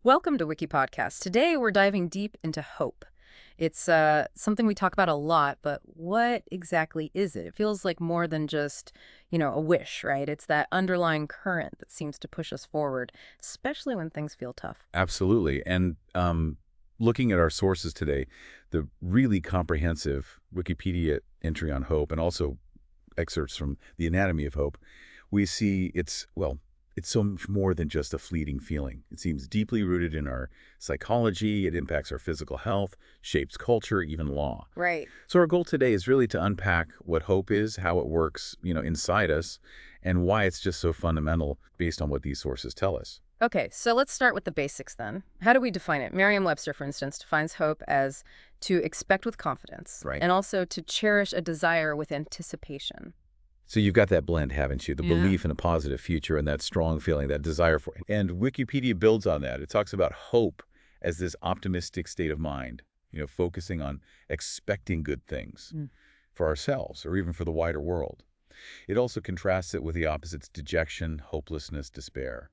Welcome to WikiPodcast. Today we're diving deep into hope. It's something we talk about a lot, but what exactly is it? It feels like more than just, a wish, right? It's that underlying current that seems to push us forward, especially when things feel tough. Absolutely. And looking at our sources today, the really comprehensive Wikipedia entry on hope and also excerpts from The Anatomy of Hope, we see it's so much more than just a fleeting feeling. It seems deeply rooted in our psychology. It impacts our physical health, shapes culture, even law. Right. So our goal today is really to unpack what hope is, how it works, inside us, and why it's just so fundamental based on what these sources tell us. Okay, so let's start with the basics then. How do we define it? Merriam-Webster, for instance, defines hope as to expect with confidence Right. and also to cherish a desire with anticipation. So you've got that blend, haven't you? The Yeah. belief in a positive future and that strong feeling, that desire for it. And Wikipedia builds on that. It talks about hope as this optimistic state of mind, focusing on expecting good things for ourselves or even for the wider world. It also contrasts it with the opposites: dejection, hopelessness, despair.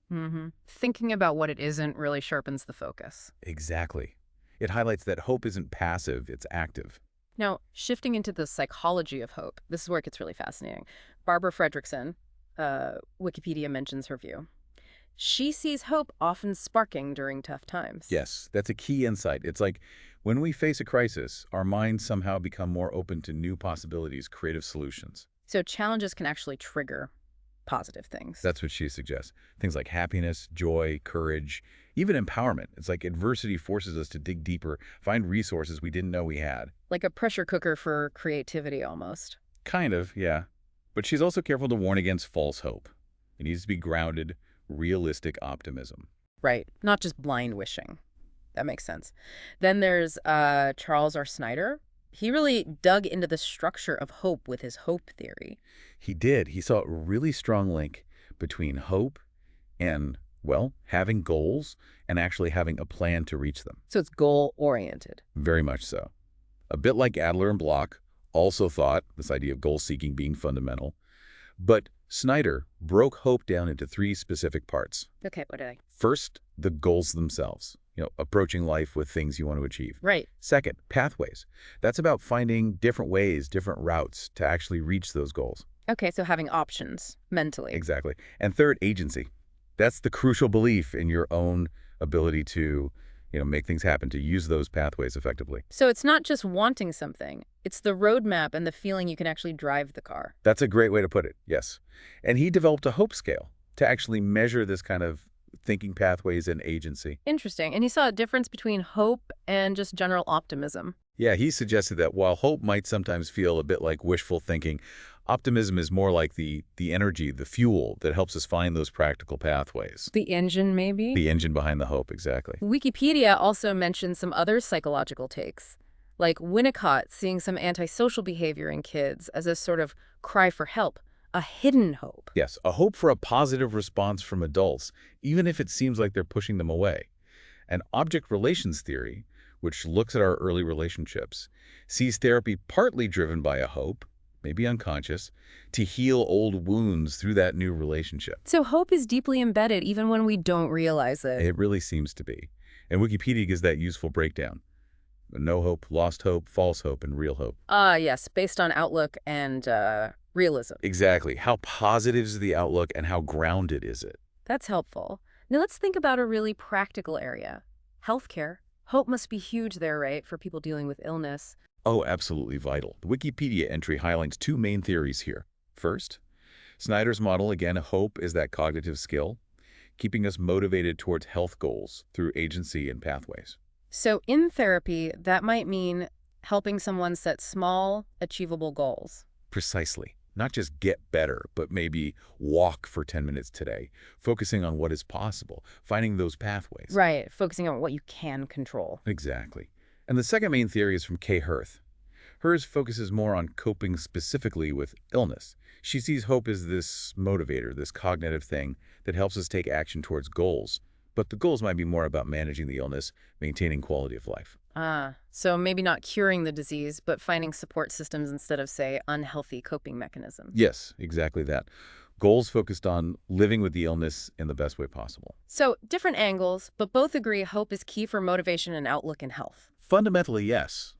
Thinking about what it isn't really sharpens the focus. Exactly. It highlights that hope isn't passive, it's active. Now, shifting into the psychology of hope, this is where it gets really fascinating. Barbara Fredrickson, Wikipedia mentions her view. She sees hope often sparking during tough times. Yes, that's a key insight. It's like when we face a crisis, our minds somehow become more open to new possibilities, creative solutions. So challenges can actually trigger positive things. That's what she suggests. Things like happiness, joy, courage, even empowerment. It's like adversity forces us to dig deeper, find resources we didn't know we had. Like a pressure cooker for creativity almost. Kind of, yeah. But she's also careful to warn against false hope. It needs to be grounded, realistic optimism. Right. Not just blind wishing. That makes sense. Then there's Charles R. Snyder. He really dug into the structure of hope with his hope theory. He did. He saw a really strong link between hope and, having goals and actually having a plan to reach them. So it's goal-oriented. Very much so. A bit like Adler and Bloch also thought this idea of goal-seeking being fundamental. But Snyder broke hope down into three specific parts. Okay, what did I? First, the goals themselves, approaching life with things you want to achieve. Right. Second, pathways. That's about finding different ways, different routes to actually reach those goals. Okay, so having options mentally. Exactly. And third, agency. That's the crucial belief in your own ability to, make things happen, to use those pathways effectively. So it's not just wanting something. It's the roadmap and the feeling you can actually drive the car. That's a great way to put it, yes. And he developed a hope scale to actually measure this kind of thinking pathways and agency. Interesting. And he saw a difference between hope and just general optimism. Yeah, he suggested that while hope might sometimes feel a bit like wishful thinking, optimism is more like the energy, the fuel that helps us find those practical pathways. The engine, maybe? The engine behind the hope, exactly. Wikipedia also mentions some other psychological takes, like Winnicott seeing some antisocial behavior in kids as a sort of cry for help, a hidden hope. Yes, a hope for a positive response from adults, even if it seems like they're pushing them away. And object relations theory, which looks at our early relationships, sees therapy partly driven by a hope, maybe unconscious, to heal old wounds through that new relationship. So hope is deeply embedded even when we don't realize it. It really seems to be. And Wikipedia gives that useful breakdown. No hope, lost hope, false hope, and real hope. Yes, based on outlook and realism. Exactly. How positive is the outlook and how grounded is it? That's helpful. Now let's think about a really practical area. Healthcare. Hope must be huge there, right, for people dealing with illness. Oh, absolutely vital. The Wikipedia entry highlights two main theories here. First, Snyder's model, again, hope is that cognitive skill, keeping us motivated towards health goals through agency and pathways. So in therapy, that might mean helping someone set small, achievable goals. Precisely. Not just get better, but maybe walk for 10 minutes today, focusing on what is possible, finding those pathways. Right, focusing on what you can control. Exactly. And the second main theory is from Kay Hirth. Hers focuses more on coping specifically with illness. She sees hope as this motivator, this cognitive thing that helps us take action towards goals. But the goals might be more about managing the illness, maintaining quality of life. So maybe not curing the disease, but finding support systems instead of, say, unhealthy coping mechanisms. Yes, exactly that. Goals focused on living with the illness in the best way possible. So, different angles, but both agree hope is key for motivation and outlook in health. Fundamentally, yes.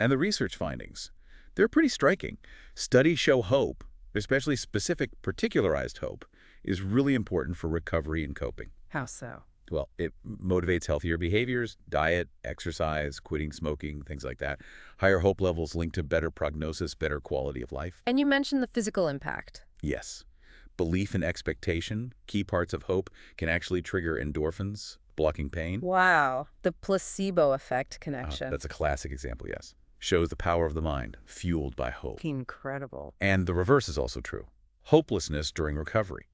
And the research findings, they're pretty striking. Studies show hope, especially specific particularized hope, is really important for recovery and coping. How so? Well, it motivates healthier behaviors, diet, exercise, quitting smoking, things like that. Higher hope levels linked to better prognosis, better quality of life. And you mentioned the physical impact. Yes. Belief and expectation, key parts of hope, can actually trigger endorphins, blocking pain. Wow. The placebo effect connection. That's a classic example, yes. Shows the power of the mind, fueled by hope. Incredible. And the reverse is also true. Hopelessness during recovery.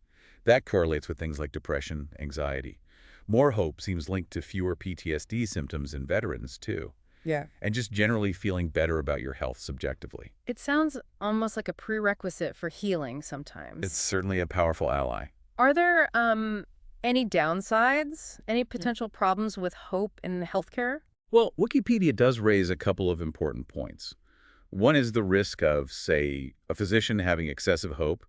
That correlates with things like depression, anxiety. More hope seems linked to fewer PTSD symptoms in veterans, too. Yeah. And just generally feeling better about your health subjectively. It sounds almost like a prerequisite for healing sometimes. It's certainly a powerful ally. Are there any downsides? Any potential problems with hope in healthcare? Well, Wikipedia does raise a couple of important points. One is the risk of, say, a physician having excessive hope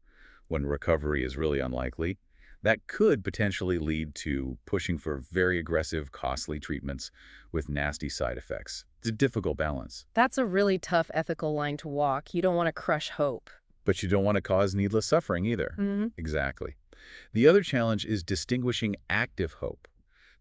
when recovery is really unlikely. That could potentially lead to pushing for very aggressive, costly treatments with nasty side effects. It's a difficult balance. That's a really tough ethical line to walk. You don't want to crush hope. But you don't want to cause needless suffering either. Exactly. The other challenge is distinguishing active hope,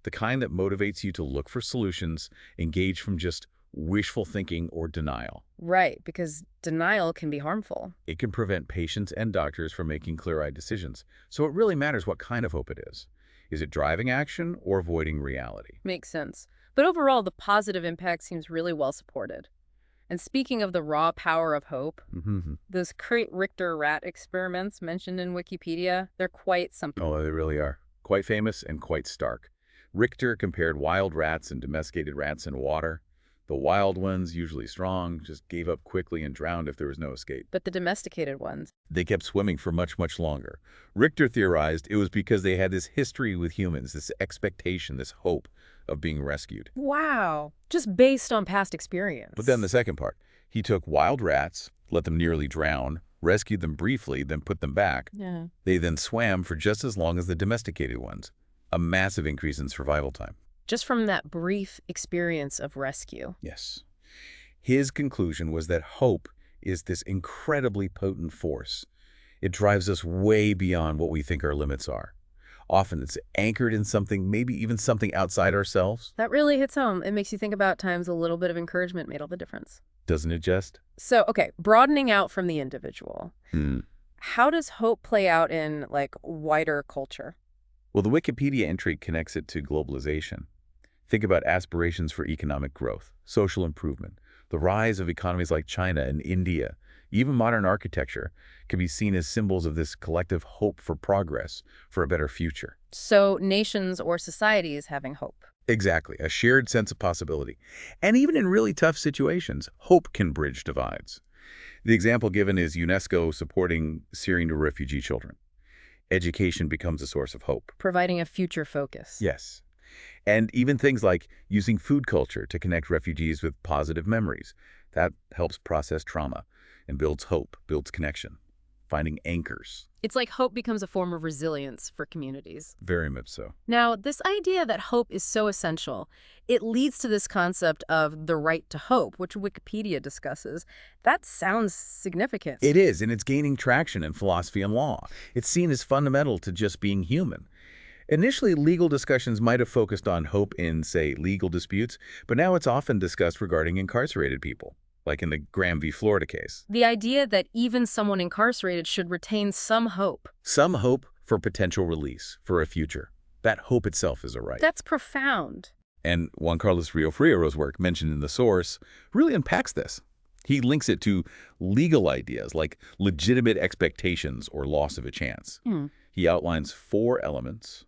the kind that motivates you to look for solutions, engage from just wishful thinking or denial. Right, because denial can be harmful. It can prevent patients and doctors from making clear-eyed decisions. So it really matters what kind of hope it is. Is it driving action or avoiding reality? Makes sense. But overall, the positive impact seems really well supported. And speaking of the raw power of hope, those Richter rat experiments mentioned in Wikipedia, they're quite something. Oh, they really are. Quite famous and quite stark. Richter compared wild rats and domesticated rats in water. The wild ones, usually strong, just gave up quickly and drowned if there was no escape. But the domesticated ones? They kept swimming for much, much longer. Richter theorized it was because they had this history with humans, this expectation, this hope of being rescued. Wow. Just based on past experience. But then the second part, he took wild rats, let them nearly drown, rescued them briefly, then put them back. Yeah. They then swam for just as long as the domesticated ones. A massive increase in survival time. Just from that brief experience of rescue. Yes. His conclusion was that hope is this incredibly potent force. It drives us way beyond what we think our limits are. Often it's anchored in something, maybe even something outside ourselves. That really hits home. It makes you think about times a little bit of encouragement made all the difference. Doesn't it just? So, okay, broadening out from the individual. How does hope play out in, like, wider culture? Well, the Wikipedia entry connects it to globalization. Think about aspirations for economic growth, social improvement. The rise of economies like China and India, even modern architecture, can be seen as symbols of this collective hope for progress, for a better future. So nations or societies having hope. Exactly, a shared sense of possibility. And even in really tough situations, hope can bridge divides. The example given is UNESCO supporting Syrian refugee children. Education becomes a source of hope. Providing a future focus. Yes. And even things like using food culture to connect refugees with positive memories. That helps process trauma and builds hope, builds connection, finding anchors. It's like hope becomes a form of resilience for communities. Very much so. Now, this idea that hope is so essential, it leads to this concept of the right to hope, which Wikipedia discusses. That sounds significant. It is, and it's gaining traction in philosophy and law. It's seen as fundamental to just being human. Initially, legal discussions might have focused on hope in, say, legal disputes, but now it's often discussed regarding incarcerated people, like in the Graham v. Florida case. The idea that even someone incarcerated should retain some hope. Some hope for potential release, for a future. That hope itself is a right. That's profound. And Juan Carlos Rio Friero's work, mentioned in the source, really unpacks this. He links it to legal ideas like legitimate expectations or loss of a chance. He outlines 4 elements: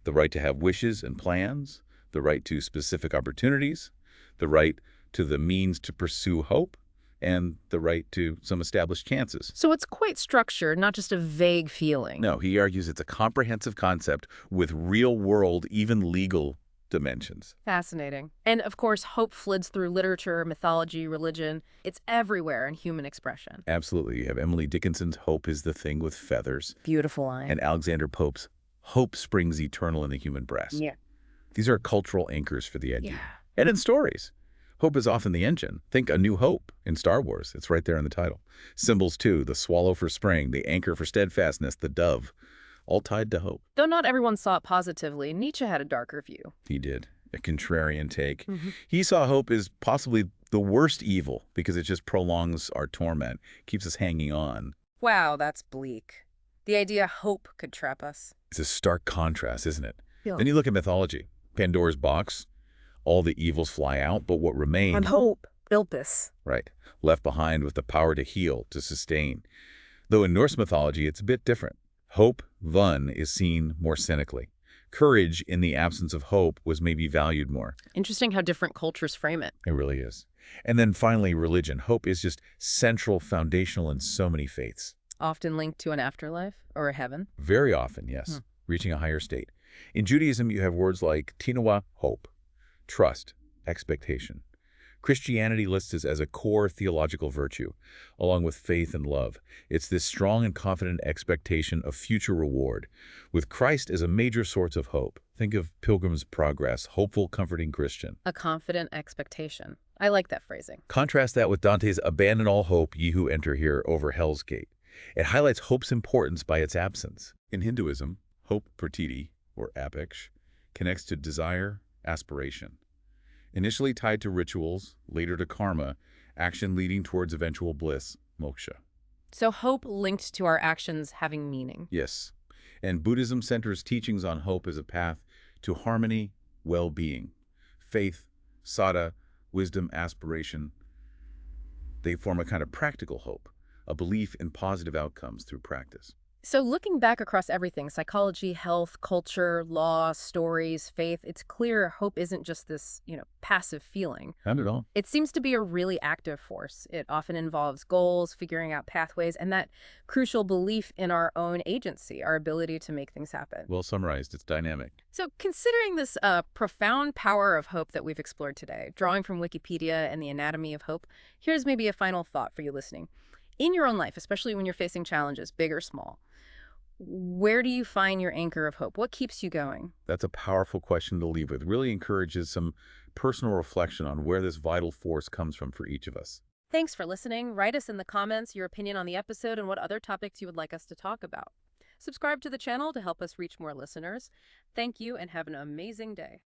the right to have wishes and plans, the right to specific opportunities, the right to the means to pursue hope, and the right to some established chances. So it's quite structured, not just a vague feeling. No, he argues it's a comprehensive concept with real-world, even legal dimensions. Fascinating. And of course, hope floods through literature, mythology, religion. It's everywhere in human expression. Absolutely. You have Emily Dickinson's Hope is the Thing with Feathers, Beautiful line. and Alexander Pope's Hope Springs Eternal in the Human Breast. Yeah. These are cultural anchors for the idea. Yeah. And in stories, hope is often the engine. Think A New Hope in Star Wars. It's right there in the title. Symbols, too, the swallow for spring, the anchor for steadfastness, the dove, all tied to hope. Though not everyone saw it positively, Nietzsche had a darker view. He did. A contrarian take. Mm-hmm. He saw hope as possibly the worst evil because it just prolongs our torment, keeps us hanging on. Wow, that's bleak. The idea hope could trap us. It's a stark contrast, isn't it? Yeah. Then you look at mythology. Pandora's box, all the evils fly out, but what remained, And hope, Ilpis. right, left behind with the power to heal, to sustain. Though in Norse mythology, it's a bit different. Hope, Vun, is seen more cynically. Courage in the absence of hope was maybe valued more. Interesting how different cultures frame it. It really is. And then finally, religion. Hope is just central, foundational in so many faiths. Often linked to an afterlife or a heaven. Very often, yes, reaching a higher state. In Judaism, you have words like tinawa, hope, trust, expectation. Christianity lists this as a core theological virtue, along with faith and love. It's this strong and confident expectation of future reward, with Christ as a major source of hope. Think of Pilgrim's Progress, hopeful, comforting Christian. A confident expectation. I like that phrasing. Contrast that with Dante's Abandon all hope, ye who enter here, over Hell's Gate. It highlights hope's importance by its absence. In Hinduism, hope, pratiti, or apex, connects to desire, aspiration. Initially tied to rituals, later to karma, action leading towards eventual bliss, moksha. So hope linked to our actions having meaning. Yes, and Buddhism centers teachings on hope as a path to harmony, well-being. Faith, sada, wisdom, aspiration, they form a kind of practical hope, a belief in positive outcomes through practice. So looking back across everything, psychology, health, culture, law, stories, faith, it's clear hope isn't just this, passive feeling. Not at all. It seems to be a really active force. It often involves goals, figuring out pathways, and that crucial belief in our own agency, our ability to make things happen. Well summarized, it's dynamic. So considering this profound power of hope that we've explored today, drawing from Wikipedia and the anatomy of hope, here's maybe a final thought for you listening. In your own life, especially when you're facing challenges, big or small, where do you find your anchor of hope? What keeps you going? That's a powerful question to leave with. Really encourages some personal reflection on where this vital force comes from for each of us. Thanks for listening. Write us in the comments your opinion on the episode and what other topics you would like us to talk about. Subscribe to the channel to help us reach more listeners. Thank you and have an amazing day.